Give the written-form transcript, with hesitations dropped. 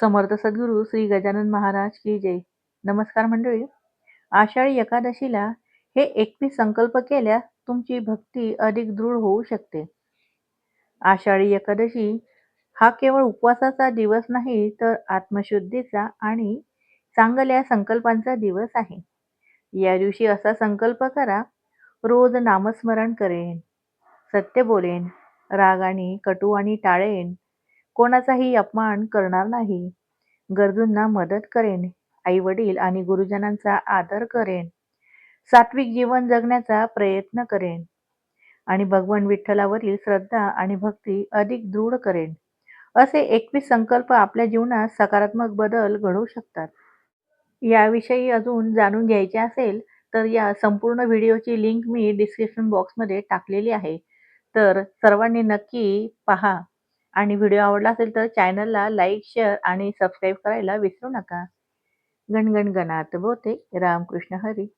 समर्थ सद्गुरू श्री गजानन महाराज की जय. नमस्कार मंडळी. आषाढी एकादशीला हे 21 संकल्प केल्यास तुमची भक्ती अधिक दृढ होऊ शकते. आषाढी एकादशी हा केवळ उपवासाचा दिवस नाही, तर आत्मशुद्धीचा आणि चांगल्या संकल्पांचा दिवस आहे. या दिवशी असा संकल्प करा, रोज नामस्मरण करेन, सत्य बोलेन, रागाने कटु आणि टाळेन, कोणाचाही अपमान करणार नाही, गरजूंना मदत करेन, आई-वडील आणि गुरुजनांचा आदर करेन, सात्विक जीवन जगण्याचा प्रयत्न करेन आणि भगवान विठ्ठलावरील श्रद्धा आणि भक्ती अधिक दृढ करेन. असे 21 संकल्प आपल्या जीवनात सकारात्मक बदल घडवू शकतात. याविषयी अजून जाणून घ्यायचे असेल तर या संपूर्ण व्हिडिओची लिंक मी डिस्क्रिप्शन बॉक्समध्ये टाकलेली आहे. तर सर्वांनी नक्की पहा आणि व्हिडिओ आवडला असेल तर चॅनलला लाईक, शेअर आणि सबस्क्राईब करायला विसरू नका. गण गण गणात बोते. रामकृष्ण हरी.